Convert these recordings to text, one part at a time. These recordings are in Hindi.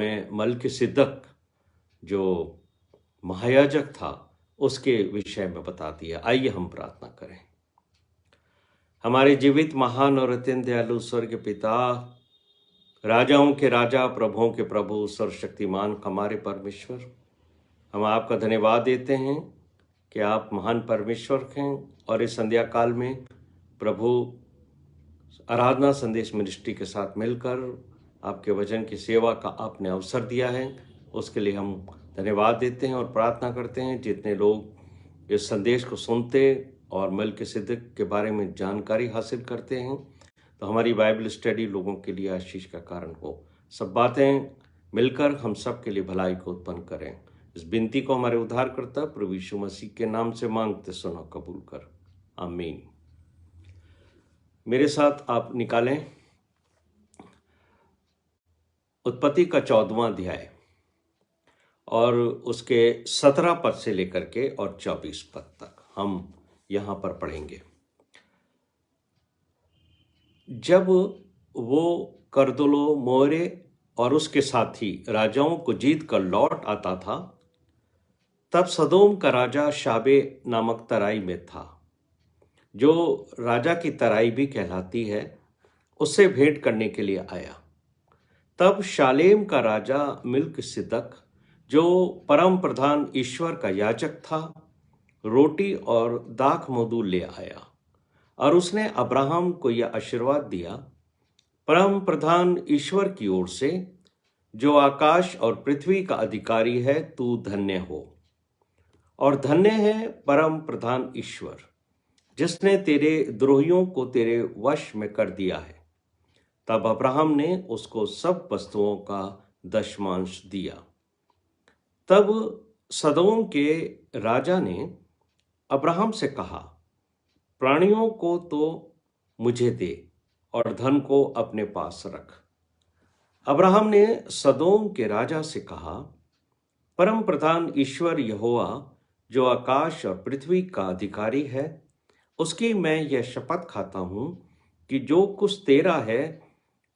में मलिकिसिदक जो महायाजक था उसके विषय में बता दिया। आइए हम प्रार्थना करें। हमारे जीवित महान और अत्यंत दयालु स्वर्ग पिता, राजाओं के राजा, प्रभुओं के प्रभु, सर्वशक्तिमान हमारे परमेश्वर, हम आपका धन्यवाद देते हैं कि आप महान परमेश्वर हैं और इस संध्या काल में प्रभु आराधना संदेश मिनिस्ट्री के साथ मिलकर आपके वचन की सेवा का आपने अवसर दिया है। उसके लिए हम धन्यवाद देते हैं और प्रार्थना करते हैं जितने लोग इस संदेश को सुनते और मलिकिसिदक के बारे में जानकारी हासिल करते हैं तो हमारी बाइबल स्टडी लोगों के लिए आशीष का कारण हो। सब बातें मिलकर हम सब के लिए भलाई को उत्पन्न करें। इस विनती को हमारे उद्धारकर्ता प्रभु यीशु मसीह के नाम से मांगते सुनो, कबूल कर, आमीन। मेरे साथ आप निकालें उत्पत्ति का 14वां अध्याय और उसके 17 पद से लेकर के और 24 पद तक हम यहां पर पढ़ेंगे। जब वो कर्दलो मोरे और उसके साथी राजाओं को जीत कर लौट आता था, तब सदोम का राजा शाबे नामक तराई में था, जो राजा की तराई भी कहलाती है, उससे भेंट करने के लिए आया। तब शालेम का राजा मलिकिसिदक, जो परम प्रधान ईश्वर का याजक था, रोटी और दाख मधु ले आया और उसने अब्राहम को यह आशीर्वाद दिया, परम प्रधान ईश्वर की ओर से, जो आकाश और पृथ्वी का अधिकारी है, तू धन्य हो और धन्य है परम प्रधान ईश्वर, जिसने तेरे द्रोहियों को तेरे वश में कर दिया है। तब अब्राहम ने उसको सब वस्तुओं का दशमांश दिया। तब सदोम के राजा ने अब्राहम से कहा, प्राणियों को तो मुझे दे और धन को अपने पास रख। अब्राहम ने सदोम के राजा से कहा, परम प्रधान ईश्वर यहोवा, जो आकाश और पृथ्वी का अधिकारी है, उसकी मैं यह शपथ खाता हूं कि जो कुछ तेरा है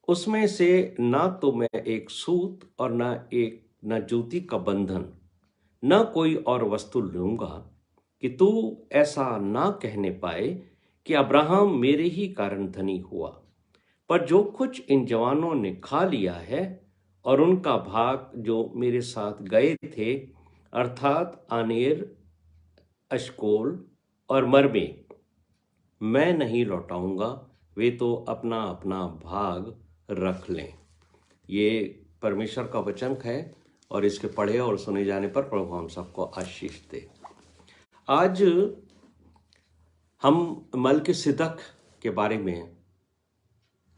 उसमें से ना तो मैं एक सूत और न जूती का बंधन, न कोई और वस्तु लूंगा, कि तू ऐसा ना कहने पाए कि अब्राहम मेरे ही कारण धनी हुआ। पर जो कुछ इन जवानों ने खा लिया है और उनका भाग जो मेरे साथ गए थे, अर्थात आनेर, अशकोल और मरमे, मैं नहीं लौटाऊंगा, वे तो अपना अपना भाग रख लें। ये परमेश्वर का वचन है और इसके पढ़े और सुने जाने पर प्रभु हम सबको आशीष दे। आज हम मलिकिसिदक के बारे में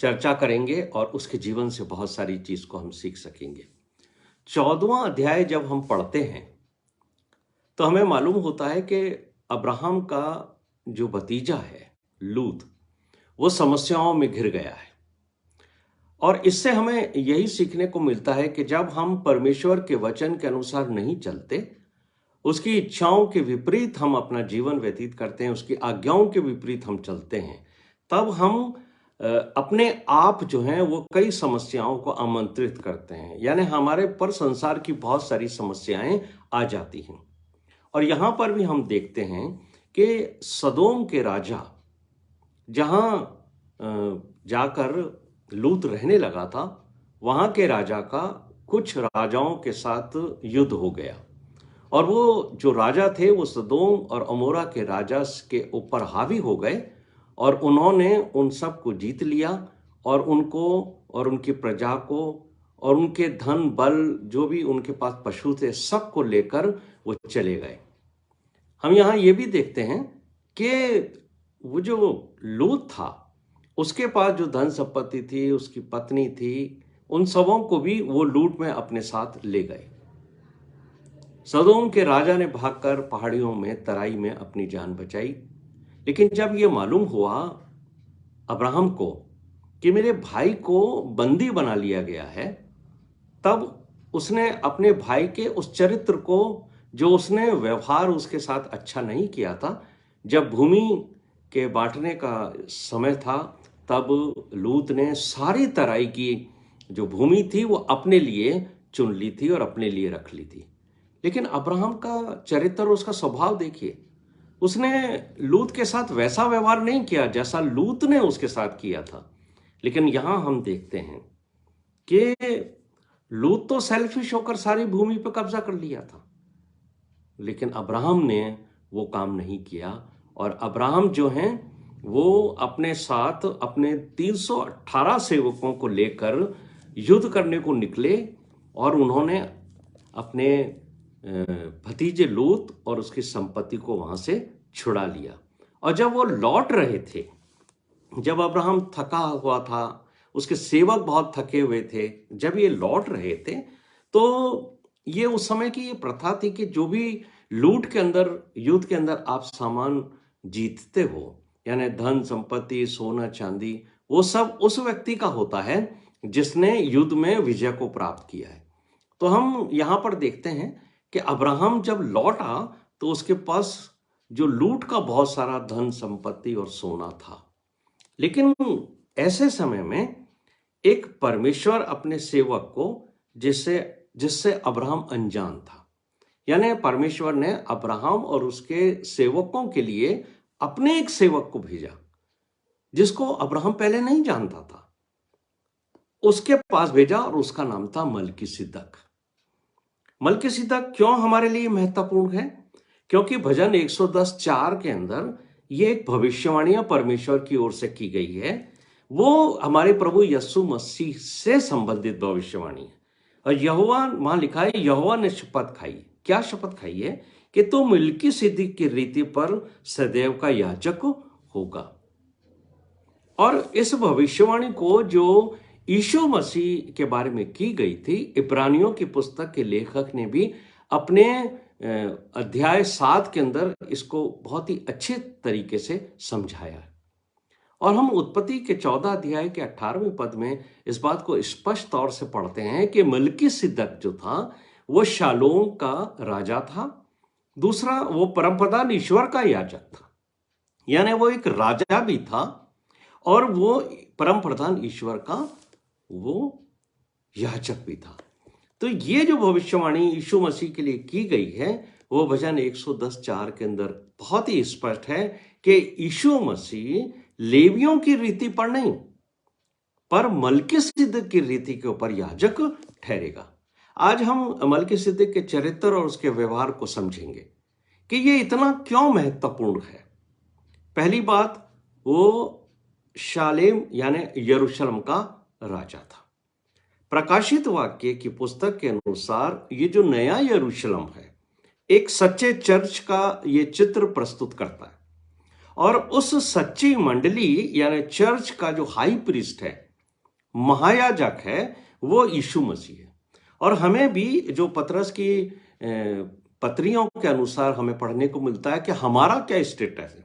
चर्चा करेंगे और उसके जीवन से बहुत सारी चीज को हम सीख सकेंगे। 14वां अध्याय जब हम पढ़ते हैं तो हमें मालूम होता है कि अब्राहम का जो भतीजा है लूत, वो समस्याओं में घिर गया है। और इससे हमें यही सीखने को मिलता है कि जब हम परमेश्वर के वचन के अनुसार नहीं चलते, उसकी इच्छाओं के विपरीत हम अपना जीवन व्यतीत करते हैं, उसकी आज्ञाओं के विपरीत हम चलते हैं, तब हम अपने आप जो हैं वो कई समस्याओं को आमंत्रित करते हैं। यानी हमारे पर संसार की बहुत सारी समस्याएं आ जाती हैं। और यहां पर भी हम देखते हैं कि सदोम के राजा जहां जाकर लूत रहने लगा था, वहां के राजा का कुछ राजाओं के साथ युद्ध हो गया और वो जो राजा थे वो सदोम और अमोरा के राजा के ऊपर हावी हो गए और उन्होंने उन सब को जीत लिया और उनको और उनकी प्रजा को और उनके धन बल जो भी उनके पास पशु थे सबको लेकर वो चले गए। हम यहाँ ये भी देखते हैं कि वो जो लूत था उसके पास जो धन संपत्ति थी, उसकी पत्नी थी, उन सबों को भी वो लूट में अपने साथ ले गए। सदोम के राजा ने भागकर पहाड़ियों में तराई में अपनी जान बचाई। लेकिन जब ये मालूम हुआ अब्राहम को कि मेरे भाई को बंदी बना लिया गया है, तब उसने अपने भाई के उस चरित्र को, जो उसने व्यवहार उसके साथ अच्छा नहीं किया था, जब भूमि के बांटने का समय था, तब लूत ने सारी तराई की जो भूमि थी वो अपने लिए चुन ली थी और अपने लिए रख ली थी। लेकिन अब्राहम का चरित्र और उसका स्वभाव देखिए, उसने लूत के साथ वैसा व्यवहार नहीं किया जैसा लूत ने उसके साथ किया था। लेकिन यहां हम देखते हैं कि लूत तो सेल्फिश होकर सारी भूमि पर कब्जा कर लिया था, लेकिन अब्राहम ने वो काम नहीं किया। और अब्राहम जो हैं वो अपने साथ अपने 318 सेवकों को लेकर युद्ध करने को निकले और उन्होंने अपने भतीजे लूत और उसकी संपत्ति को वहां से छुड़ा लिया। और जब वो लौट रहे थे, जब अब्राहम थका हुआ था, उसके सेवक बहुत थके हुए थे, जब ये लौट रहे थे तो ये उस समय की ये प्रथा थी कि जो भी लूट के अंदर, युद्ध के अंदर आप सामान जीतते हो, यानी धन संपत्ति, सोना चांदी, वो सब उस व्यक्ति का होता है जिसने युद्ध में विजय को प्राप्त किया है। तो हम यहां पर देखते हैं कि अब्राहम जब लौटा तो उसके पास जो लूट का बहुत सारा धन संपत्ति और सोना था। लेकिन ऐसे समय में एक परमेश्वर अपने सेवक को, जिससे जिससे अब्राहम अनजान था, यानी परमेश्वर ने अब्राहम और उसके सेवकों के लिए अपने एक सेवक को भेजा जिसको अब्राहम पहले नहीं जानता था, उसके पास भेजा और उसका नाम था मलकीसिदक। मलकीसिदक क्यों हमारे लिए महत्वपूर्ण है? क्योंकि भजन 110:4 के अंदर ये एक भविष्यवाणी परमेश्वर की ओर से की गई है। वो हमारे प्रभु यीशु मसीह से संबंधित भविष्यवाणी है। और यहोवा, वहां लिखा है, यहोवा ने शपथ खाई। क्या शपथ खाई है? कि तू मलकीसिदक की रीति पर सदैव का याजक होगा। और इस भविष्यवाणी को जो यीशु मसीह के बारे में की गई थी, इब्रानियों की पुस्तक के लेखक ने भी अपने अध्याय 7 के अंदर इसको बहुत ही अच्छे तरीके से समझाया है। और हम उत्पत्ति के 14 अध्याय के 18वें पद में इस बात को स्पष्ट तौर से पढ़ते हैं कि मलकीसिदक जो था वो शालोम का राजा था। दूसरा, वो परमप्रधान ईश्वर का याजक था, यानी वो एक राजा भी था और वो परम प्रधान ईश्वर का वो याजक भी था। तो ये जो भविष्यवाणी यीशु मसीह के लिए की गई है वो भजन 110:4 के अंदर बहुत ही स्पष्ट है कि यीशु मसीह लेवियों की रीति पर नहीं, पर मलकीसिदक की रीति के ऊपर याजक ठहरेगा। आज हम मलकीसिदक के चरित्र और उसके व्यवहार को समझेंगे कि ये इतना क्यों महत्वपूर्ण है। पहली बात, वो शालेम यानी यरूशलेम का राजा था। प्रकाशित वाक्य की पुस्तक के अनुसार ये जो नया यरूशलेम है, एक सच्चे चर्च का ये चित्र प्रस्तुत करता है। और उस सच्ची मंडली यानी चर्च का जो हाई प्रीस्ट है, महायाजक है, वो यीशु मसीह है। और हमें भी जो पतरस की पत्रियों के अनुसार हमें पढ़ने को मिलता है कि हमारा क्या स्टेटस है।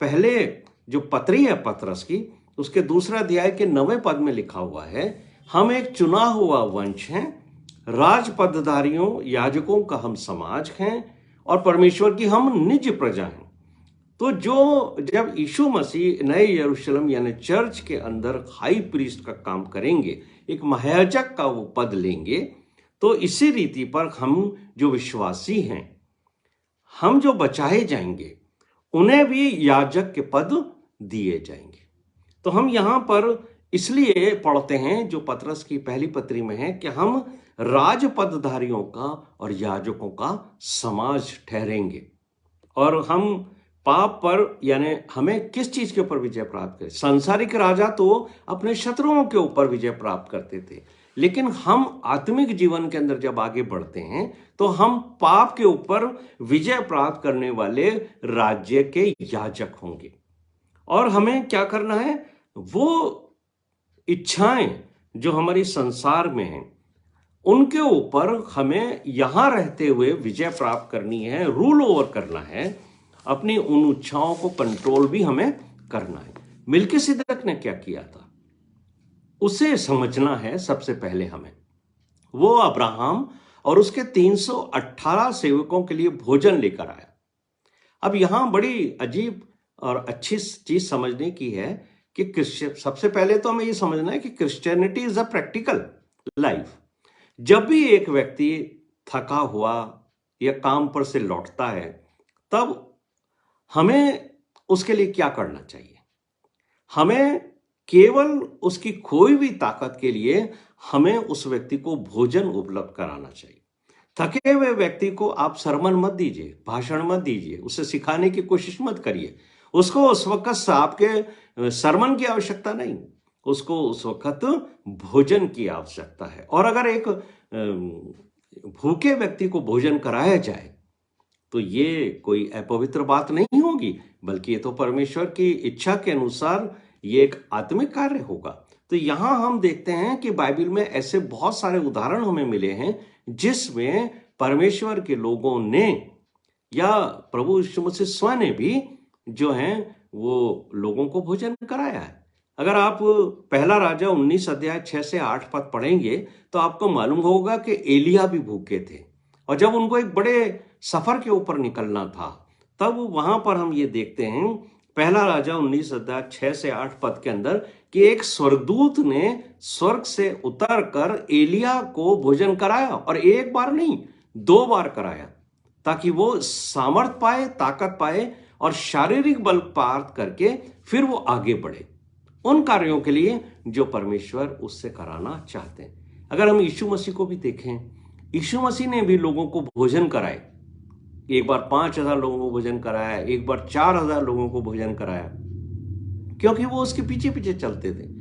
पहले जो पत्री है पतरस की, उसके दूसरा अध्याय के 9वें पद में लिखा हुआ है, हम एक चुना हुआ वंश हैं, राज पदधारियों याजकों का हम समाज हैं और परमेश्वर की हम निज प्रजा हैं। तो जब यीशु मसीह नए यरूशलेम यानी चर्च के अंदर हाई प्रीस्ट का काम करेंगे, एक महायाजक का वो पद लेंगे, तो इसी रीति पर हम जो विश्वासी हैं, हम जो बचाए जाएंगे, उन्हें भी याजक के पद दिए जाएंगे। तो हम यहां पर इसलिए पढ़ते हैं जो पतरस की पहली पत्री में है कि हम राजपदधारियों का और याजकों का समाज ठहरेंगे। और हम पाप पर, यानी हमें किस चीज के ऊपर विजय प्राप्त करें। सांसारिक राजा तो अपने शत्रुओं के ऊपर विजय प्राप्त करते थे, लेकिन हम आत्मिक जीवन के अंदर जब आगे बढ़ते हैं तो हम पाप के ऊपर विजय प्राप्त करने वाले राज्य के याजक होंगे। और हमें क्या करना है, वो इच्छाएं जो हमारी संसार में हैं उनके ऊपर हमें यहां रहते हुए विजय प्राप्त करनी है, रूल ओवर करना है, अपनी उन इच्छाओं को कंट्रोल भी हमें करना है। मलकीसिदक ने क्या किया था उसे समझना है। सबसे पहले हमें, वो अब्राहम और उसके 318 सेवकों के लिए भोजन लेकर आया। अब यहां बड़ी अजीब और अच्छी चीज समझने की है कि सबसे पहले तो हमें यह समझना है कि Christianity is a practical life. जब भी एक व्यक्ति थका हुआ या काम पर से लौटता है, तब हमें उसके लिए क्या करना चाहिए? हमें केवल उसकी खोई हुई ताकत के लिए हमें उस व्यक्ति को भोजन उपलब्ध कराना चाहिए। थके हुए व्यक्ति को आप सरमन मत दीजिए, भाषण मत दीजिए, उसे सिखाने की कोशिश मत करिए। उसको उस वक्त आपके सरमन की आवश्यकता नहीं, उसको उस वक्त भोजन की आवश्यकता है। और अगर एक भूखे व्यक्ति को भोजन कराया जाए तो ये कोई अपवित्र बात नहीं होगी, बल्कि ये तो परमेश्वर की इच्छा के अनुसार ये एक आत्मिक कार्य होगा। तो यहां हम देखते हैं कि बाइबल में ऐसे बहुत सारे उदाहरण हमें मिले हैं जिसमें परमेश्वर के लोगों ने या प्रभु यीशु मसीह स्वयं ने भी जो है वो लोगों को भोजन कराया है। अगर आप पहला राजा 19 अध्याय 6 से 8 पद पढ़ेंगे तो आपको मालूम होगा कि एलिया भी भूखे थे, और जब उनको एक बड़े सफर के ऊपर निकलना था, तब वहां पर हम ये देखते हैं पहला राजा 19 अध्याय 6 से 8 पद के अंदर कि एक स्वर्गदूत ने स्वर्ग से उतर कर एलिया को भोजन कराया, और एक बार नहीं 2 बार कराया, ताकि वो सामर्थ पाए, ताकत पाए और शारीरिक बल प्राप्त करके फिर वो आगे बढ़े उन कार्यों के लिए जो परमेश्वर उससे कराना चाहते हैं। अगर हम यीशु मसीह को भी देखें, यीशु मसीह ने भी लोगों को भोजन कराए। एक बार 5,000 लोगों को भोजन कराया, एक बार 4,000 लोगों को भोजन कराया, क्योंकि वो उसके पीछे पीछे चलते थे।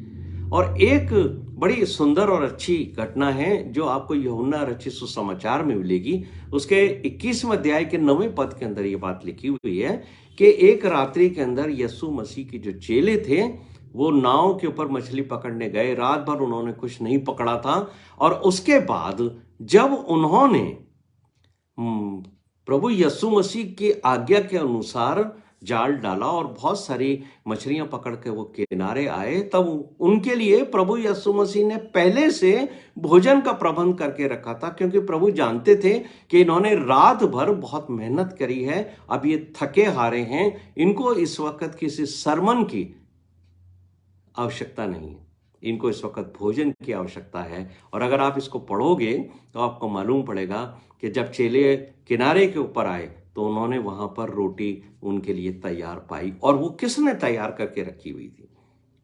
और एक बड़ी सुंदर और अच्छी घटना है जो आपको यूहन्ना रचित सुसमाचार में मिलेगी। उसके 21वें अध्याय के 9वें पद के अंदर ये बात लिखी हुई है कि एक रात्रि के अंदर यीशु मसीह के जो चेले थे वो नाव के ऊपर मछली पकड़ने गए। रात भर उन्होंने कुछ नहीं पकड़ा था, और उसके बाद जब उन्होंने प्रभु यीशु मसीह की आज्ञा के अनुसार जाल डाला और बहुत सारी मछलियां पकड़ के वो किनारे आए, तब उनके लिए प्रभु यीशु मसीह ने पहले से भोजन का प्रबंध करके रखा था, क्योंकि प्रभु जानते थे कि इन्होंने रात भर बहुत मेहनत करी है, अब ये थके हारे हैं, इनको इस वक्त किसी सरमन की आवश्यकता नहीं है, इनको इस वक्त भोजन की आवश्यकता है। और अगर आप इसको पढ़ोगे तो आपको मालूम पड़ेगा कि जब चेले किनारे के ऊपर आए तो उन्होंने वहां पर रोटी उनके लिए तैयार पाई, और वो किसने तैयार करके रखी हुई थी?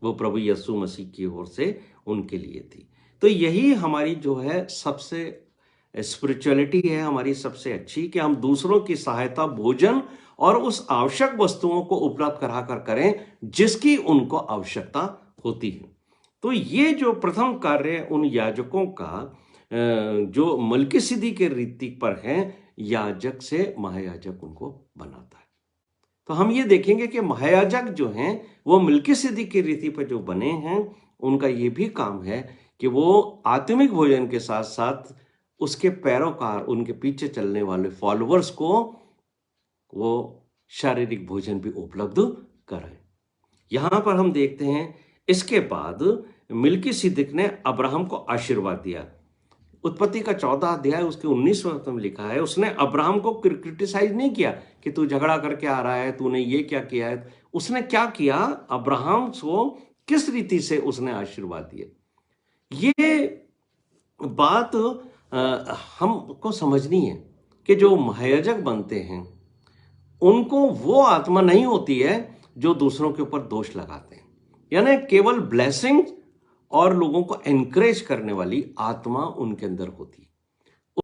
वो प्रभु यीशु मसीह की ओर से उनके लिए थी। तो यही हमारी जो है सबसे स्पिरिचुअलिटी है, हमारी सबसे अच्छी, कि हम दूसरों की सहायता भोजन और उस आवश्यक वस्तुओं को उपलब्ध करा कर करें जिसकी उनको आवश्यकता होती है। तो ये जो प्रथम कार्य उन याजकों का जो मलकीसिदक के रीति पर है, याजक से महायाजक उनको बनाता है। तो हम ये देखेंगे कि महायाजक जो हैं वो मलकीसिदक की रीति पर जो बने हैं, उनका ये भी काम है कि वो आत्मिक भोजन के साथ साथ उसके पैरोकार, उनके पीछे चलने वाले फॉलोअर्स को वो शारीरिक भोजन भी उपलब्ध कराए। यहां पर हम देखते हैं इसके बाद मलकीसिदक ने अब्राहम को आशीर्वाद दिया। उत्पत्ति का 14 अध्याय उसके 19वें पद में लिखा है, उसने अब्राहम को क्रिटिसाइज नहीं किया कि तू झगड़ा करके आ रहा है, तूने ये क्या किया है। उसने क्या किया, अब्राहम को किस रीति से उसने आशीर्वाद दिया। ये बात हमको समझनी है कि जो महायाजक बनते हैं उनको वो आत्मा नहीं होती है जो दूसरों के ऊपर दोष लगाते हैं, यानी केवल ब्लेसिंग और लोगों को एनकरेज करने वाली आत्मा उनके अंदर होती।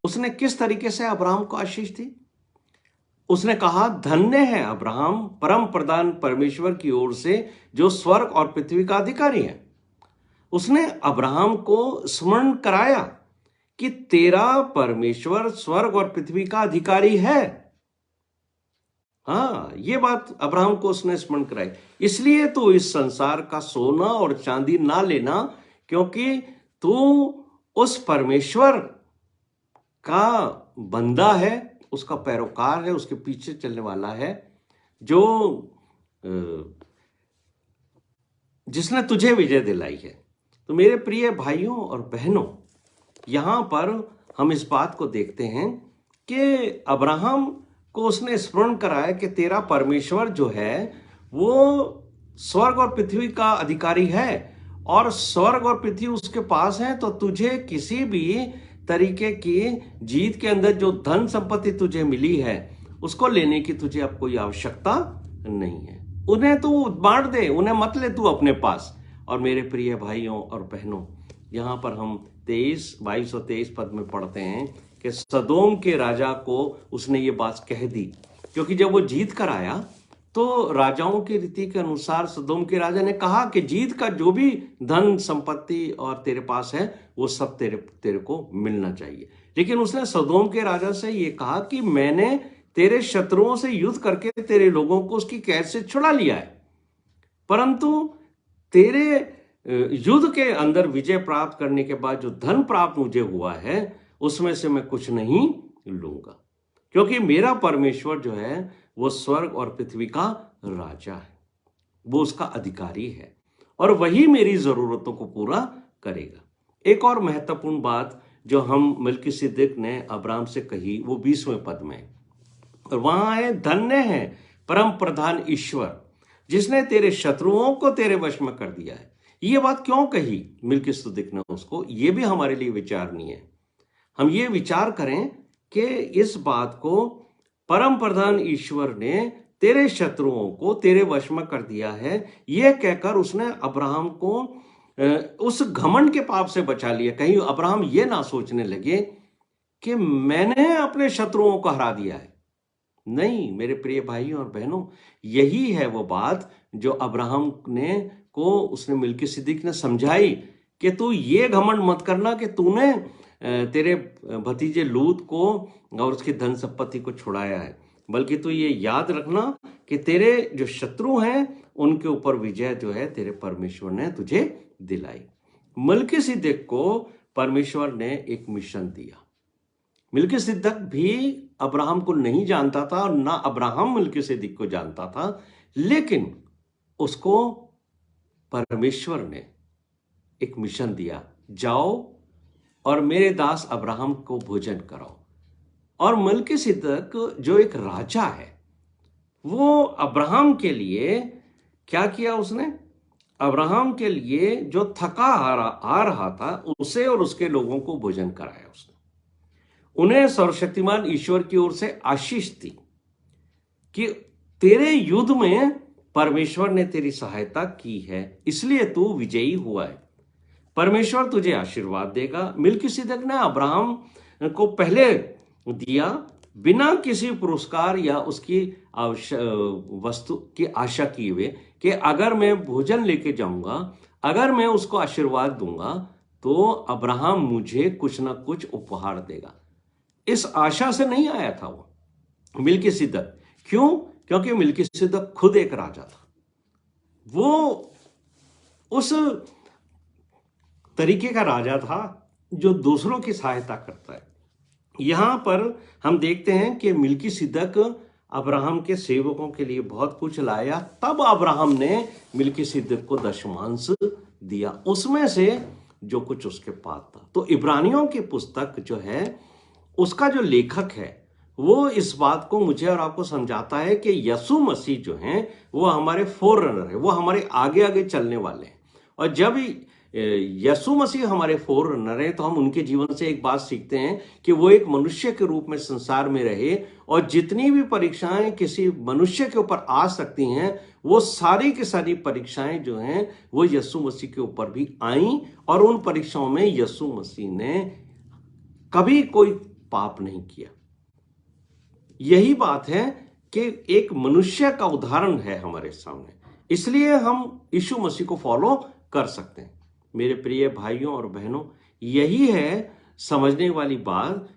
उसने किस तरीके से अब्राहम को आशीष दी? उसने कहा, धन्य है अब्राहम परम प्रधान परमेश्वर की ओर से जो स्वर्ग और पृथ्वी का अधिकारी है। उसने अब्राहम को स्मरण कराया कि तेरा परमेश्वर स्वर्ग और पृथ्वी का अधिकारी है। हाँ, ये बात अब्राहम को उसने स्मरण कराई। इसलिए तू इस संसार का सोना और चांदी ना लेना, क्योंकि तू उस परमेश्वर का बंदा है, उसका पैरोकार है, उसके पीछे चलने वाला है, जो जिसने तुझे विजय दिलाई है। तो मेरे प्रिय भाइयों और बहनों, यहां पर हम इस बात को देखते हैं कि अब्राहम को उसने स्मरण कराया कि तेरा परमेश्वर जो है वो स्वर्ग और पृथ्वी का अधिकारी है, और स्वर्ग और पृथ्वी उसके पास है, तो तुझे किसी भी तरीके की जीत के अंदर जो धन संपत्ति तुझे मिली है उसको लेने की तुझे अब कोई आवश्यकता नहीं है। उन्हें तू बांट दे, उन्हें मत ले तू अपने पास। और मेरे प्रिय भाइयों और बहनों, यहाँ पर हम 22 और 23 पद में पढ़ते हैं कि सदोम के राजा को उसने ये बात कह दी, क्योंकि जब वो जीत कर आया तो राजाओं की रीति के अनुसार सदोम के राजा ने कहा कि जीत का जो भी धन संपत्ति और तेरे पास है वो सब तेरे को मिलना चाहिए। लेकिन उसने सदोम के राजा से ये कहा कि मैंने तेरे शत्रुओं से युद्ध करके तेरे लोगों को उसकी कैद से छुड़ा लिया है, परंतु तेरे युद्ध के अंदर विजय प्राप्त करने के बाद जो धन प्राप्त मुझे हुआ है उसमें से मैं कुछ नहीं लूंगा, क्योंकि मेरा परमेश्वर जो है वो स्वर्ग और पृथ्वी का राजा है, वो उसका अधिकारी है और वही मेरी जरूरतों को पूरा करेगा। एक और महत्वपूर्ण बात जो हम मलिकिसिदक ने अब्राहम से कही वो 20वें पद में, और वहां है धन्य है परम प्रधान ईश्वर जिसने तेरे शत्रुओं को तेरे वश में कर दिया है। ये बात क्यों कही मलिकिसिदक ने उसको, ये भी हमारे लिए विचारणीय है। हम ये विचार करें कि इस बात को परम प्रधान ईश्वर ने तेरे शत्रुओं को तेरे वश में कर दिया है, यह कहकर उसने अब्राहम को उस घमंड के पाप से बचा लिया। कहीं अब्राहम ये ना सोचने लगे कि मैंने अपने शत्रुओं को हरा दिया है। नहीं मेरे प्रिय भाइयों और बहनों, यही है वो बात जो अब्राहम ने को उसने मलिकिसिदक ने समझाई कि तू ये घमंड मत करना कि तूने तेरे भतीजे लूत को और उसकी धन संपत्ति को छुड़ाया है, बल्कि तू ये याद रखना कि तेरे जो शत्रु हैं उनके ऊपर विजय जो है तेरे परमेश्वर ने तुझे दिलाई। मलिकिसिदक को परमेश्वर ने एक मिशन दिया। मलिकिसिदक भी अब्राहम को नहीं जानता था और ना अब्राहम मलिकिसिदक को जानता था, लेकिन उसको परमेश्वर ने एक मिशन दिया, जाओ और मेरे दास अब्राहम को भोजन कराओ। और मलिकिसिदक जो एक राजा है वो अब्राहम के लिए क्या किया, उसने अब्राहम के लिए जो थका आ रहा था उसे और उसके लोगों को भोजन कराया। उसने उन्हें सर्वशक्तिमान ईश्वर की ओर से आशीष दी कि तेरे युद्ध में परमेश्वर ने तेरी सहायता की है, इसलिए तू विजयी हुआ है, परमेश्वर तुझे आशीर्वाद देगा। मलिकिसिदक ने अब्राहम को पहले दिया बिना किसी पुरस्कार या उसकी वस्तु की आशा किए हुए कि अगर मैं भोजन लेके जाऊंगा, अगर मैं उसको आशीर्वाद दूंगा तो अब्राहम मुझे कुछ ना कुछ उपहार देगा। इस आशा से नहीं आया था वो मलिकिसिदक। क्यों? क्योंकि मलिकिसिदक खुद एक राजा था। वो उस तरीके का राजा था जो दूसरों की सहायता करता है। यहां पर हम देखते हैं कि मलिकिसिदक अब्राहम के सेवकों के लिए बहुत कुछ लाया, तब अब्राहम ने मलिकिसिदक को दशमांश दिया, उसमें से जो कुछ उसके पास था। तो इब्रानियों की पुस्तक जो है उसका जो लेखक है वो इस बात को मुझे और आपको समझाता है कि यीशु मसीह जो हैं वो हमारे फोररनर है, वो हमारे आगे आगे चलने वाले हैं। और जब यीशु मसीह हमारे फोररनर हैं तो हम उनके जीवन से एक बात सीखते हैं कि वो एक मनुष्य के रूप में संसार में रहे, और जितनी भी परीक्षाएं किसी मनुष्य के ऊपर आ सकती हैं वो सारी की सारी परीक्षाएं जो हैं वो यीशु मसीह के ऊपर भी आई, और उन परीक्षाओं में यीशु मसीह ने कभी कोई पाप नहीं किया। यही बात है कि एक मनुष्य का उदाहरण है हमारे सामने, इसलिए हम यीशु मसीह को फॉलो कर सकते हैं। मेरे प्रिय भाइयों और बहनों, यही है समझने वाली बात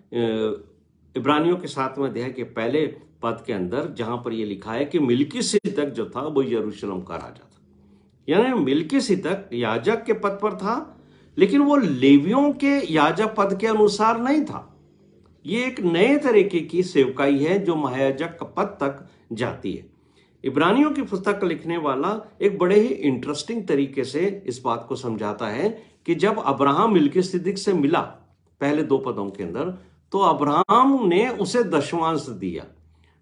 इब्रानियों के 7वें अध्याय के पहले पद के अंदर, जहां पर यह लिखा है कि मलिकिसिदक जो था वो यरूशलेम का राजा था। यानी मलिकिसिदक याजक के पद पर था, लेकिन वो लेवियों के याजक पद के अनुसार नहीं था। ये एक नए तरीके की सेवकाई है जो महायाजक पद तक जाती है। इब्रानियों की पुस्तक लिखने वाला एक बड़े ही इंटरेस्टिंग तरीके से इस बात को समझाता है कि जब अब्राहम मलिकिसिदक से मिला पहले 2 पदों के अंदर, तो अब्राहम ने उसे दशमांश दिया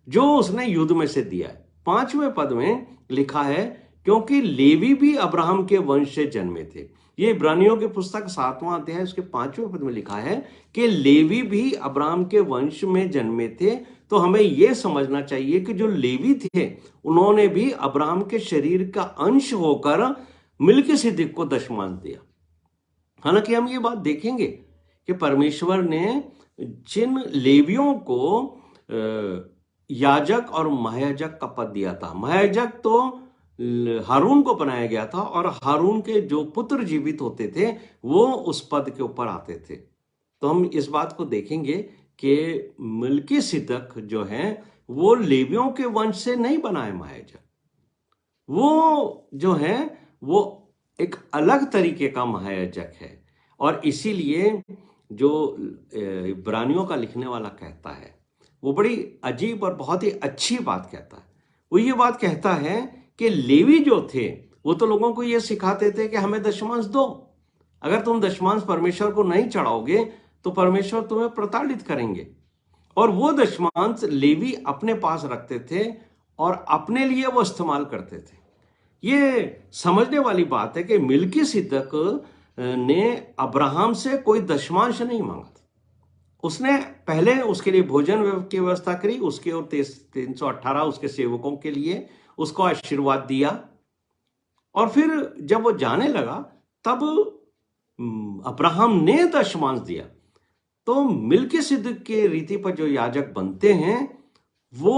जो उसने युद्ध में से दिया है। 5वें पद में लिखा है क्योंकि लेवी भी अब्राहम के वंश से जन्मे थे। ये इब्रानियों की पुस्तक 7वां अध्याय उसके 5वें पद में लिखा है कि लेवी भी अब्राहम के वंश में जन्मे थे। तो हमें यह समझना चाहिए कि जो लेवी थे उन्होंने भी अब्राहम के शरीर का अंश होकर मिल्किसिदक को दशमांश दिया। हालांकि हम ये बात देखेंगे कि परमेश्वर ने जिन लेवियों को याजक और महायाजक का पद दिया था, महायाजक तो हारून को बनाया गया था और हारून के जो पुत्र जीवित होते थे वो उस पद के ऊपर आते थे। तो हम इस बात को देखेंगे कि मिल्किसिदक जो है वो लेवियों के वंश से नहीं बना है महायाजक, वो जो है वो एक अलग तरीके का महायाजक है। और इसीलिए जो इब्रानियों का लिखने वाला कहता है वो बड़ी अजीब और बहुत ही अच्छी बात कहता है। वो ये बात कहता है कि लेवी जो थे वो तो लोगों को ये सिखाते थे कि हमें दशमांश दो, अगर तुम दशमांश परमेश्वर को नहीं चढ़ाओगे तो परमेश्वर तुम्हें प्रताड़ित करेंगे। और वो दशमांश लेवी अपने पास रखते थे और अपने लिए वो इस्तेमाल करते थे। ये समझने वाली बात है कि मिल्किसिदक ने अब्राहम से कोई दशमांश नहीं मांगा था। उसने पहले उसके लिए भोजन की व्यवस्था करी, उसके और 318 उसके सेवकों के लिए उसको आशीर्वाद दिया। और फिर जब वो जाने लगा तब अब्राहम ने दशमांश दिया। तो मिल्किसिदक के रीति पर जो याजक बनते हैं वो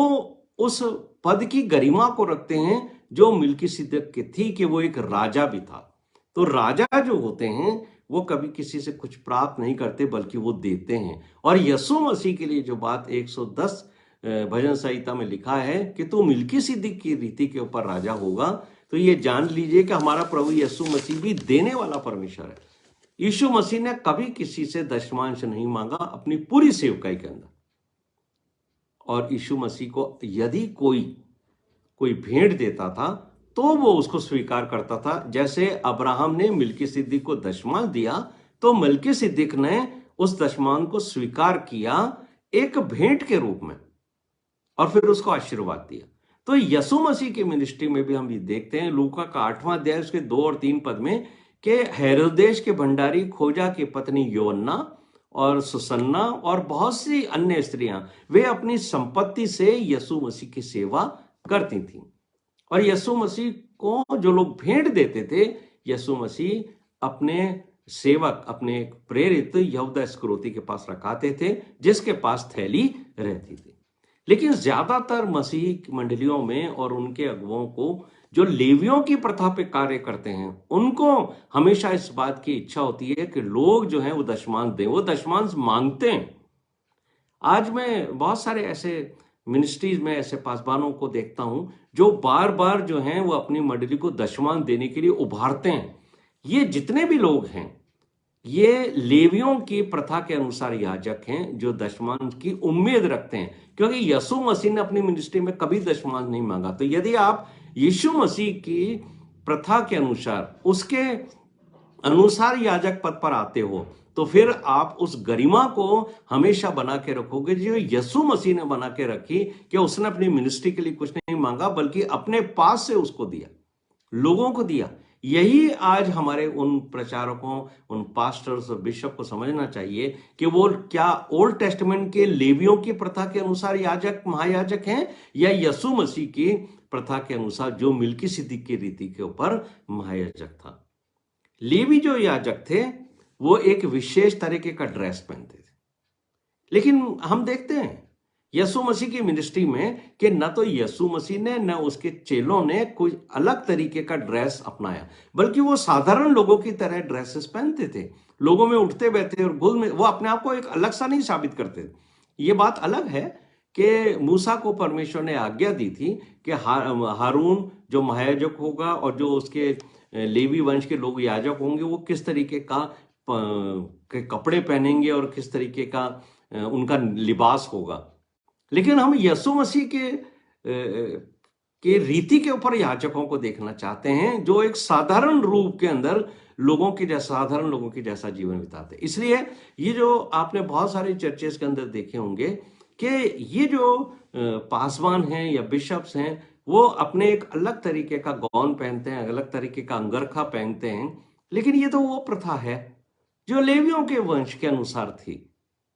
उस पद की गरिमा को रखते हैं जो मिल्किसिदक की थी, कि वो एक राजा भी था। तो राजा जो होते हैं वो कभी किसी से कुछ प्राप्त नहीं करते बल्कि वो देते हैं। और यीशु मसीह के लिए जो बात 110 भजन संहिता में लिखा है कि तू मिल्किसिदक की रीति के ऊपर राजा होगा, तो ये जान लीजिए कि हमारा प्रभु यीशु मसीह भी देने वाला परमेश्वर है। यीशु मसीह ने कभी किसी से दशमांश नहीं मांगा अपनी पूरी सेवकाई के अंदर। और यीशु मसीह को यदि कोई भेंट देता था तो वो उसको स्वीकार करता था। जैसे अब्राहम ने मिल्किसिदक को दशमांश दिया तो मिल्किसिदक ने उस दशमांश को स्वीकार किया एक भेंट के रूप में और फिर उसको आशीर्वाद दिया। तो यीशु मसीह की मिनिस्ट्री में भी हम ये देखते हैं लूका का 8वां अध्याय उसके 2 और 3 पद में कि हेरोदेस के भंडारी खोजा की पत्नी योअन्ना और सुसन्ना और बहुत सी अन्य स्त्रियां वे अपनी संपत्ति से यीशु मसीह की सेवा करती थीं। और यीशु मसीह को जो लोग भेंट देते थे यीशु मसीह अपने सेवक अपने प्रेरित यहूदा इस्करियोती के पास रखाते थे जिसके पास थैली रहती थी। लेकिन ज्यादातर मसीही मंडलियों में और उनके अगुओं को जो लेवियों की प्रथा पे कार्य करते हैं उनको हमेशा इस बात की इच्छा होती है कि लोग जो हैं वो दशमांश दें, वो दशमांश मांगते हैं। आज मैं बहुत सारे ऐसे मिनिस्ट्रीज में ऐसे पासवानों को देखता हूं जो बार बार जो हैं वो अपनी मंडली को दशमांश देने के लिए उभारते हैं। ये जितने भी लोग हैं ये लेवियों की प्रथा के अनुसार याजक हैं जो दशमांश की उम्मीद रखते हैं, क्योंकि यीशु मसीह ने अपनी मिनिस्ट्री में कभी दशमांश नहीं मांगा। तो यदि आप यीशु मसीह की प्रथा के अनुसार उसके अनुसार याजक पद पर आते हो तो फिर आप उस गरिमा को हमेशा बना के रखोगे जो यीशु मसीह ने बना के रखी, कि उसने अपनी मिनिस्ट्री के लिए कुछ नहीं मांगा बल्कि अपने पास से उसको दिया, लोगों को दिया। यही आज हमारे उन प्रचारकों उन पास्टर्स और बिशप को समझना चाहिए कि वो क्या ओल्ड टेस्टामेंट के लेवियों की प्रथा के अनुसार याजक महायाजक हैं या यीशु मसीह की प्रथा के अनुसार जो मिल्किसिदक की रीति के ऊपर महायाजक था। लेवी जो याजक थे वो एक विशेष तरीके का ड्रेस पहनते थे, लेकिन हम देखते हैं यीशु मसीह की मिनिस्ट्री में कि न तो यीशु मसीह ने न उसके चेलों ने कोई अलग तरीके का ड्रेस अपनाया, बल्कि वो साधारण लोगों की तरह ड्रेसेस पहनते थे, लोगों में उठते बैठते और घुल में वो अपने आप को एक अलग सा नहीं साबित करते। ये बात अलग है कि मूसा को परमेश्वर ने आज्ञा दी थी कि हारून जो महायाजक होगा और जो उसके लेवी वंश के लोग याजक होंगे वो किस तरीके के कपड़े पहनेंगे और किस तरीके का उनका लिबास होगा। लेकिन हम यीशु मसीह के रीति के ऊपर याजकों को देखना चाहते हैं जो एक साधारण रूप के अंदर साधारण लोगों के जैसा जीवन बिताते। इसलिए ये जो आपने बहुत सारे चर्चेस के अंदर देखे होंगे कि ये जो पासवान हैं या बिशप्स हैं वो अपने एक अलग तरीके का गौन पहनते हैं, अलग तरीके का अंगरखा पहनते हैं, लेकिन ये तो वो प्रथा है जो लेवियों के वंश के अनुसार थी।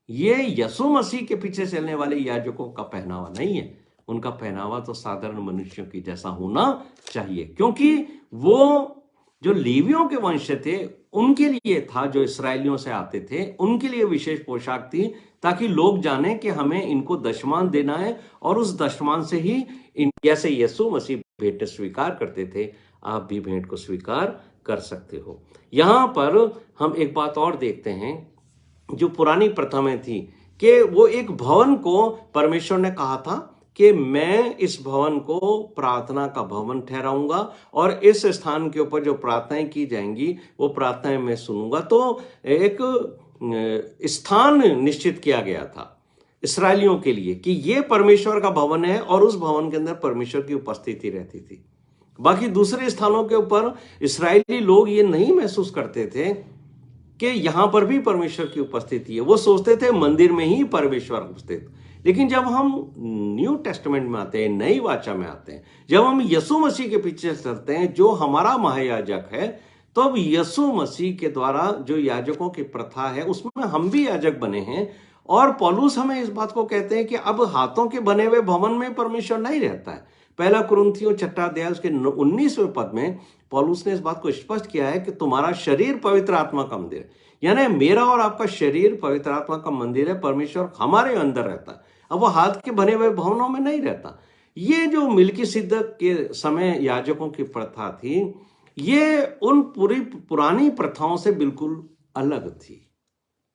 ये यीशु मसीह के पीछे चलने वाले याजकों का पहनावा नहीं है। उनका पहनावा तो साधारण मनुष्यों की जैसा होना चाहिए, क्योंकि वो जो लेवियों के वंश थे उनके लिए था, जो इसराइलियों से आते थे उनके लिए विशेष पोशाक थी, ताकि लोग जाने कि हमें इनको दशमान देना है, और उस दशमान से ही जैसे यीशु मसीह भेंट स्वीकार करते थे, आप भी भेंट को स्वीकार कर सकते हो। यहां पर हम एक बात और देखते हैं जो पुरानी प्रथा में थी, कि वो एक भवन को परमेश्वर ने कहा था कि मैं इस भवन को प्रार्थना का भवन ठहराऊंगा, और इस स्थान के ऊपर जो प्रार्थनाएं की जाएंगी वो प्रार्थनाएं मैं सुनूंगा। तो एक स्थान निश्चित किया गया था इसराइलियों के लिए कि ये परमेश्वर का भवन है, और उस भवन के अंदर परमेश्वर की उपस्थिति रहती थी। बाकी दूसरे स्थानों के ऊपर इसराइली लोग ये नहीं महसूस करते थे कि यहां पर भी परमेश्वर की उपस्थिति है। वो सोचते थे मंदिर में ही परमेश्वर उपस्थित। लेकिन जब हम न्यू टेस्टामेंट में आते हैं, नई वाचा में आते हैं, जब हम यीशु मसीह के पीछे चलते हैं जो हमारा महायाजक है, तो अब यीशु मसीह के द्वारा जो याजकों की प्रथा है उसमें हम भी याजक बने हैं। और पौलुस हमें इस बात को कहते हैं कि अब हाथों के बने हुए भवन में परमेश्वर नहीं रहता है। पहला कुरिन्थियों 6 अध्याय उसके 19वें पद में पौलुस ने इस बात को स्पष्ट किया है कि तुम्हारा शरीर पवित्र आत्मा का मंदिर है। यानी मेरा और आपका शरीर पवित्र आत्मा का मंदिर है, परमेश्वर हमारे अंदर रहता है। अब वो हाथ के बने हुए भवनों में नहीं रहता। ये जो मिल्कीसिदक के समय याजकों की प्रथा थी, ये उन पूरी पुरानी प्रथाओं से बिल्कुल अलग थी।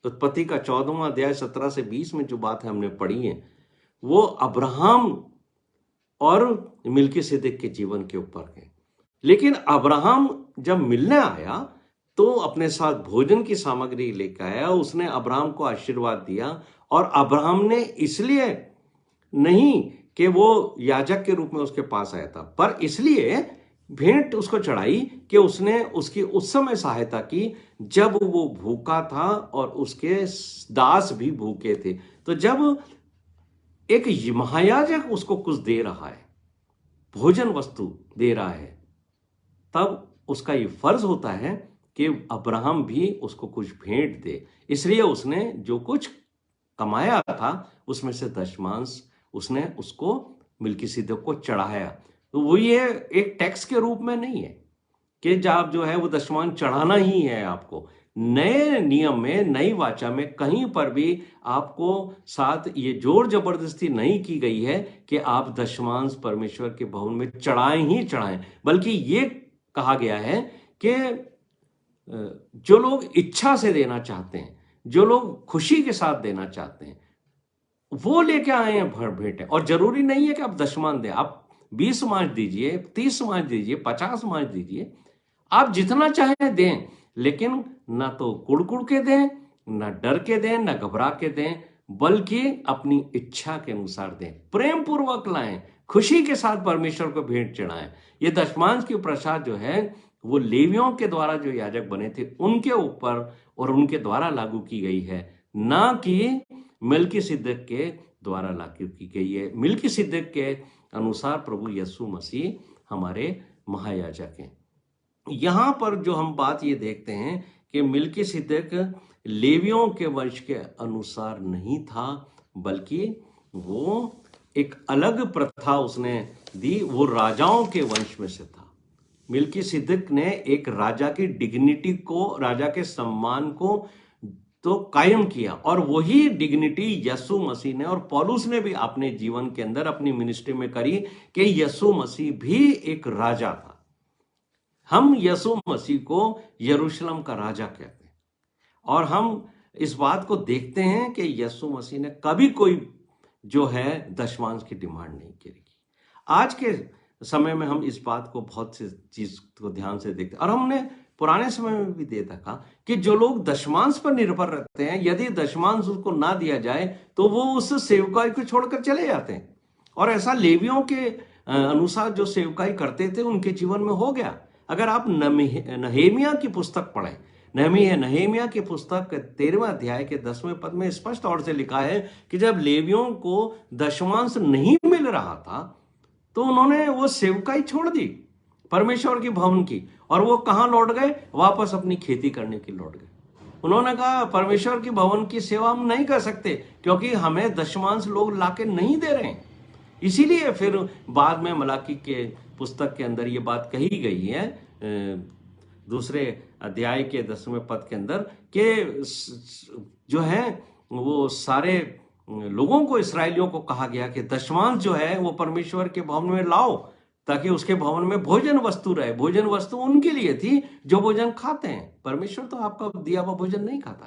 उत्पत्ति का 14वां अध्याय 17 से 20 में जो बात हमने पढ़ी है, वो अब्राहम और मिल्कीसिदक के जीवन के ऊपर है। लेकिन अब्राहम जब मिलने आया तो अपने साथ भोजन की सामग्री लेकर आया, उसने अब्राहम को आशीर्वाद दिया, और अब्राहम ने इसलिए नहीं कि वो याजक के रूप में उसके पास आया था, पर इसलिए भेंट उसको चढ़ाई कि उसने उसकी उस समय सहायता की जब वो भूखा था और उसके दास भी भूखे थे। तो जब एक महायाजक उसको कुछ दे रहा है, भोजन वस्तु दे रहा है, तब उसका ये फर्ज होता है कि अब्राहम भी उसको कुछ भेंट दे। इसलिए उसने जो कुछ कमाया था उसमें से दशमांश उसने उसको मिल्कीसिदक को चढ़ाया। तो वो ये एक टैक्स के रूप में नहीं है कि जब जो है वो दशमांश चढ़ाना ही है आपको। नए नियम में, नई वाचा में कहीं पर भी आपको साथ ये जोर जबरदस्ती नहीं की गई है कि आप दशमांश परमेश्वर के भवन में चढ़ाएं ही चढ़ाएं, बल्कि ये कहा गया है कि जो लोग इच्छा से देना चाहते हैं, जो लोग खुशी के साथ देना चाहते हैं, वो लेके आए हैं भेंट। और जरूरी नहीं है कि आप दशमान दें, आप 20 मांझ दीजिए, 30 मांझ दीजिए, 50 मांझ दीजिए, आप जितना चाहे दें, लेकिन ना तो कुड़ के दें, ना डर के दें, ना घबरा के दें, बल्कि अपनी इच्छा के अनुसार दें, प्रेम पूर्वक लाएं, खुशी के साथ परमेश्वर को भेंट चढ़ाएं। ये दशमांश की प्रसाद जो है वो लेवियों के द्वारा जो याजक बने थे उनके ऊपर और उनके द्वारा लागू की गई है, ना कि मिल्कीसिदक के द्वारा लागू की गई है। मिल्कीसिदक के अनुसार प्रभु यीशु मसीह हमारे महायाजक हैं। यहां पर जो हम बात ये देखते हैं कि मिल्कीसिदक लेवियों के वंश के अनुसार नहीं था, बल्कि वो एक अलग प्रथा उसने दी, वो राजाओं के वंश में से था। मिल्कीसिदक ने एक राजा की डिग्निटी को, राजा के सम्मान को तो कायम किया, और वही डिग्निटी यीशु मसीह ने और पौलुस ने भी अपने जीवन के अंदर अपनी मिनिस्ट्री में करी कि यीशु मसीह भी एक राजा था। हम यीशु मसीह को यरूशलेम का राजा कहते हैं, और हम इस बात को देखते हैं कि यीशु मसीह ने कभी कोई जो है दशमांश की डिमांड नहीं करी। आज के समय में हम इस बात को बहुत सी चीज को ध्यान से देखते हैं, और हमने पुराने समय में भी देखा कि जो लोग दशमांश पर निर्भर रहते हैं, यदि दशमांश उसको ना दिया जाए तो वो उस सेवकाई को छोड़कर चले जाते हैं। और ऐसा लेवियों के अनुसार जो सेवकाई करते थे उनके जीवन में हो गया। अगर आप नहेमिया की पुस्तक पढ़ें, नहेमिया की पुस्तक 13वें अध्याय के 10वें पद में स्पष्ट तौर से लिखा है कि जब लेवियों को दशमांश नहीं मिल रहा था तो उन्होंने वो सेवकाई छोड़ दी। परमेश्वर की भवन की, और वो कहां लौट गए? वापस अपनी खेती करने की लौट गए। उन्होंने कहा परमेश्वर की भवन की सेवा हम नहीं कर सकते क्योंकि हमें दशमांश लोग लाके नहीं दे रहे हैं। इसीलिए फिर बाद में मलाकी के पुस्तक के अंदर ये बात कही गई है, दूसरे अध्याय के 10वें पद के अंदर, कि जो है वो सारे लोगों को, इसराइलियों को कहा गया कि दशमांश जो है वो परमेश्वर के भवन में लाओ ताकि उसके भवन में भोजन वस्तु रहे। भोजन वस्तु उनके लिए थी जो भोजन खाते हैं। परमेश्वर तो आपका दिया हुआ भोजन नहीं खाता।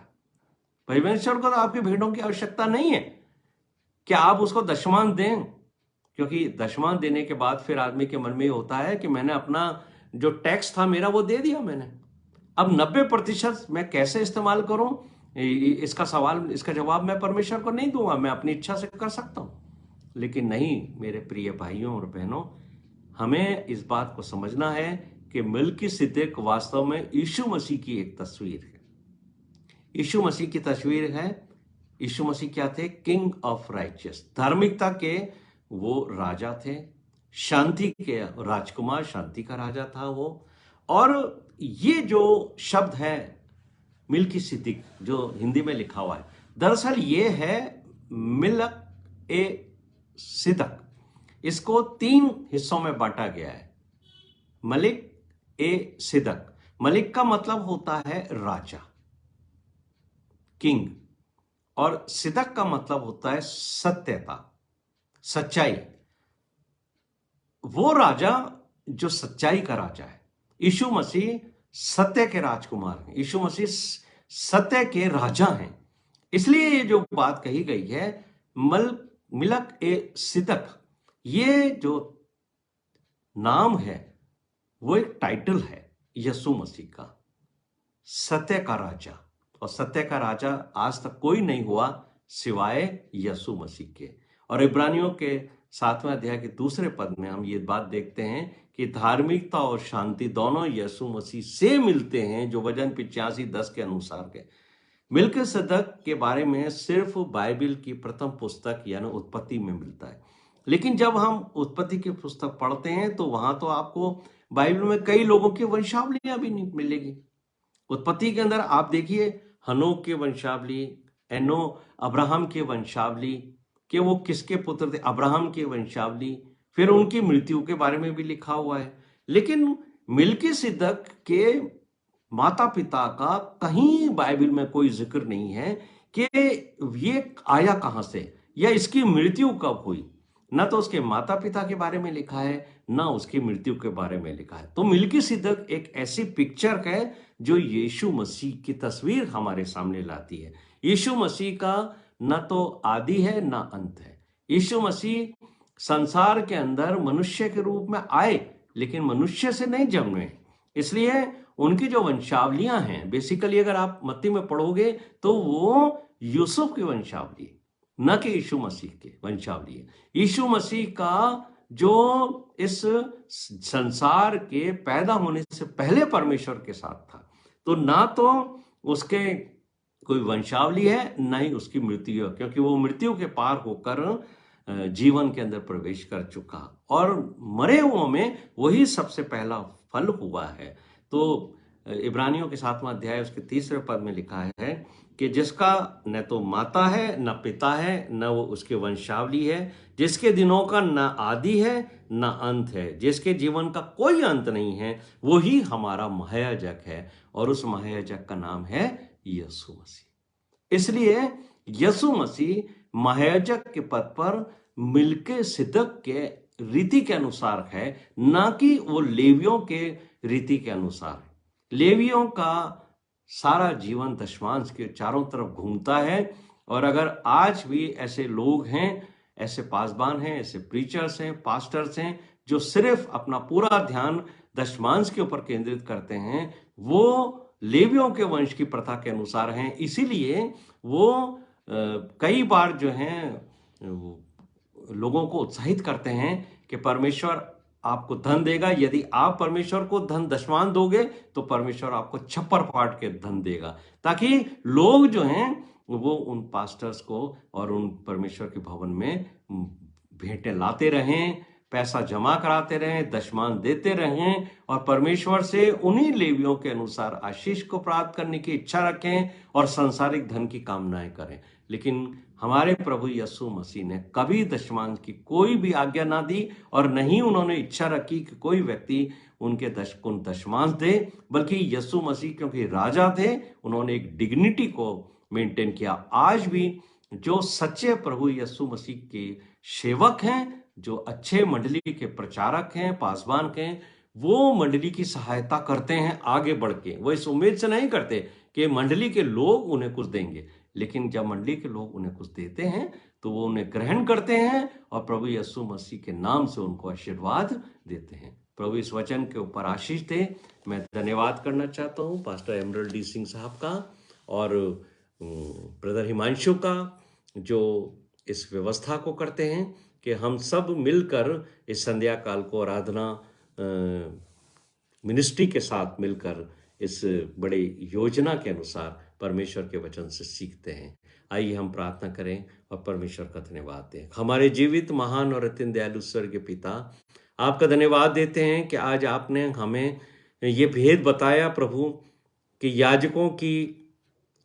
परमेश्वर को तो आपकी भेंटों की आवश्यकता नहीं है कि आप उसको दशमांश दें, क्योंकि दशमांश देने के बाद फिर आदमी के मन में होता है कि मैंने अपना जो टैक्स था मेरा वो दे दिया मैंने, अब 90% मैं कैसे इस्तेमाल करूं? इसका सवाल, इसका जवाब मैं परमेश्वर को नहीं दूंगा, मैं अपनी इच्छा से कर सकता हूं। लेकिन नहीं मेरे प्रिय भाइयों और बहनों, हमें इस बात को समझना है कि मिल्कीसिदक वास्तव में यीशु मसीह की एक तस्वीर है। यीशु मसीह की तस्वीर है। यीशु मसीह क्या थे? किंग ऑफ राइचियस, धार्मिकता के वो राजा थे, शांति के राजकुमार, शांति का राजा था वो। और ये जो शब्द है मिल्कीसिदक जो हिंदी में लिखा हुआ है, दरअसल ये है मिल्क ए सिदक। इसको 3 हिस्सों में बांटा गया है। मलिक ए सिदक, मलिक का मतलब होता है राजा, किंग, और सिदक का मतलब होता है सत्यता, सच्चाई। वो राजा जो सच्चाई का राजा है। यीशु मसीह सत्य के राजकुमार हैं, यीशु मसीह सत्य के राजा हैं। इसलिए ये जो बात कही गई है मिल्क ए सिदक, ये जो नाम है वो एक टाइटल है यीशु मसीह का, सत्य का राजा। और सत्य का राजा आज तक कोई नहीं हुआ सिवाय यीशु मसीह के। और इब्रानियों के 7वें अध्याय के 2 पद में हम ये बात देखते हैं कि धार्मिकता और शांति दोनों यीशु मसीह से मिलते हैं, जो वचन 85:10 के अनुसार के। मिल्कीसिदक के बारे में सिर्फ बाइबल की प्रथम पुस्तक यानी उत्पत्ति में मिलता है। लेकिन जब हम उत्पत्ति की पुस्तक पढ़ते हैं तो वहां तो आपको बाइबल में कई लोगों की वंशावलियां भी नहीं मिलेगी। उत्पत्ति के अंदर आप देखिए हनोक की वंशावली, एनो अब्राहम की वंशावली, कि वो किसके पुत्र थे, अब्राहम की वंशावली, फिर उनकी मृत्यु के बारे में भी लिखा हुआ है। लेकिन मिल्कीसिदक के माता पिता का कहीं बाइबल में कोई जिक्र नहीं है कि ये आया कहां से या इसकी मृत्यु कब हुई। ना तो उसके माता पिता के बारे में लिखा है, ना उसकी मृत्यु के बारे में लिखा है। तो मिल्कीसिदक एक ऐसी पिक्चर है जो यीशु मसीह की तस्वीर हमारे सामने लाती है। यीशु मसीह का ना तो आदि है ना अंत है। यीशु मसीह संसार के अंदर मनुष्य के रूप में आए, लेकिन मनुष्य से नहीं जन्मे। इसलिए उनकी जो वंशावलियां हैं, बेसिकली अगर आप मत्ती में पढ़ोगे तो वो यूसुफ की वंशावली, न कि यीशु मसीह की वंशावली है। यीशु मसीह का जो इस संसार के पैदा होने से पहले परमेश्वर के साथ था, तो ना तो उसके कोई वंशावली है, ना ही उसकी मृत्यु है, क्योंकि वो मृत्यु के पार होकर जीवन के अंदर प्रवेश कर चुका, और मरे हुओं में वही सबसे पहला फल हुआ है। तो इब्रानियों के 7वां अध्याय उसके 3 पद में लिखा है कि जिसका न तो माता है न पिता है, न वो उसके वंशावली है, जिसके दिनों का न आदि है न अंत है, जिसके जीवन का कोई अंत नहीं है, वही हमारा महायाजक है, और उस महायाजक का नाम है यीशु मसीह। इसलिए यीशु मसीह महायाजक के पद पर मिल्कीसिदक के रीति के अनुसार है, ना कि वो लेवियों के रीति के अनुसार है। लेवियों का सारा जीवन दशमांश के चारों तरफ घूमता है। और अगर आज भी ऐसे लोग हैं, ऐसे पासबान हैं, ऐसे प्रीचर्स हैं, पास्टर्स हैं, जो सिर्फ अपना पूरा ध्यान दशमांश के ऊपर केंद्रित करते हैं, वो लेवियों के वंश की प्रथा के अनुसार हैं। इसीलिए वो कई बार जो हैं लोगों को उत्साहित करते हैं कि परमेश्वर आपको धन देगा, यदि आप परमेश्वर को धन दशमांश दोगे तो परमेश्वर आपको छप्पर फाड़ के धन देगा, ताकि लोग जो हैं वो उन पास्टर्स को और उन परमेश्वर के भवन में भेंटें लाते रहें, पैसा जमा कराते रहें, दशमांश देते रहें और परमेश्वर से उन्हीं लेवियों के अनुसार आशीष को प्राप्त करने की इच्छा रखें और सांसारिक धन की कामनाएं करें। लेकिन हमारे प्रभु यीशु मसीह ने कभी दशमांश की कोई भी आज्ञा ना दी और न ही उन्होंने इच्छा रखी कि कोई व्यक्ति उनके दशमांश दे, बल्कि यीशु मसीह क्योंकि राजा थे, उन्होंने एक डिग्निटी को मेंटेन किया। आज भी जो सच्चे प्रभु यीशु मसीह के सेवक हैं, जो अच्छे मंडली के प्रचारक हैं, पासवान हैं, वो मंडली की सहायता करते हैं आगे बढ़ के। वो इस उम्मीद से नहीं करते कि मंडली के लोग उन्हें कुछ देंगे, लेकिन जब मंडली के लोग उन्हें कुछ देते हैं तो वो उन्हें ग्रहण करते हैं और प्रभु यीशु मसीह के नाम से उनको आशीर्वाद देते हैं। प्रभु इस वचन के ऊपर आशीष दे। मैं धन्यवाद करना चाहता हूँ पास्टर एमरल्ड डी सिंह साहब का और ब्रदर हिमांशु का, जो इस व्यवस्था को करते हैं कि हम सब मिलकर इस संध्या काल को आराधना मिनिस्ट्री के साथ मिलकर इस बड़े योजना के अनुसार परमेश्वर के वचन से सीखते हैं। आइए हम प्रार्थना करें और परमेश्वर का धन्यवाद दें। हमारे जीवित महान और अत्यंत दयालु स्वर्गीय पिता, आपका धन्यवाद देते हैं कि आज आपने हमें ये भेद बताया प्रभु कि याजकों की,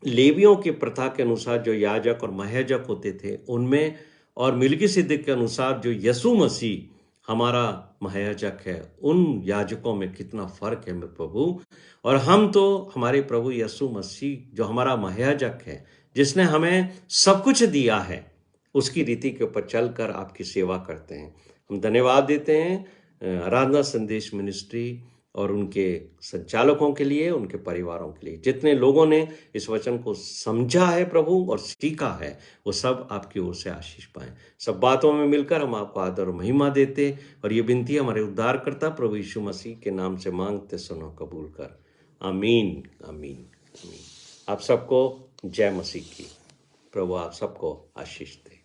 लेवियों की प्रथा के अनुसार जो याजक और महायाजक होते थे उनमें, और मिल्कीसिदक के अनुसार जो यीशु मसीह हमारा महायाजक है, उन याजकों में कितना फर्क है मेरे प्रभु। और हम तो हमारे प्रभु यीशु मसीह जो हमारा महायाजक है, जिसने हमें सब कुछ दिया है, उसकी रीति के ऊपर चलकर आपकी सेवा करते हैं। हम धन्यवाद देते हैं आराधना संदेश मिनिस्ट्री और उनके संचालकों के लिए, उनके परिवारों के लिए। जितने लोगों ने इस वचन को समझा है प्रभु और सीखा है, वो सब आपकी ओर से आशीष पाएं। सब बातों में मिलकर हम आपको आदर और महिमा देते और ये विनती हमारे उद्धारकर्ता प्रभु यीशु मसीह के नाम से मांगते, सुनो, कबूल कर। आमीन, आमीन, आमीन। आप सबको जय मसीह की। प्रभु आप सबको आशीष दे।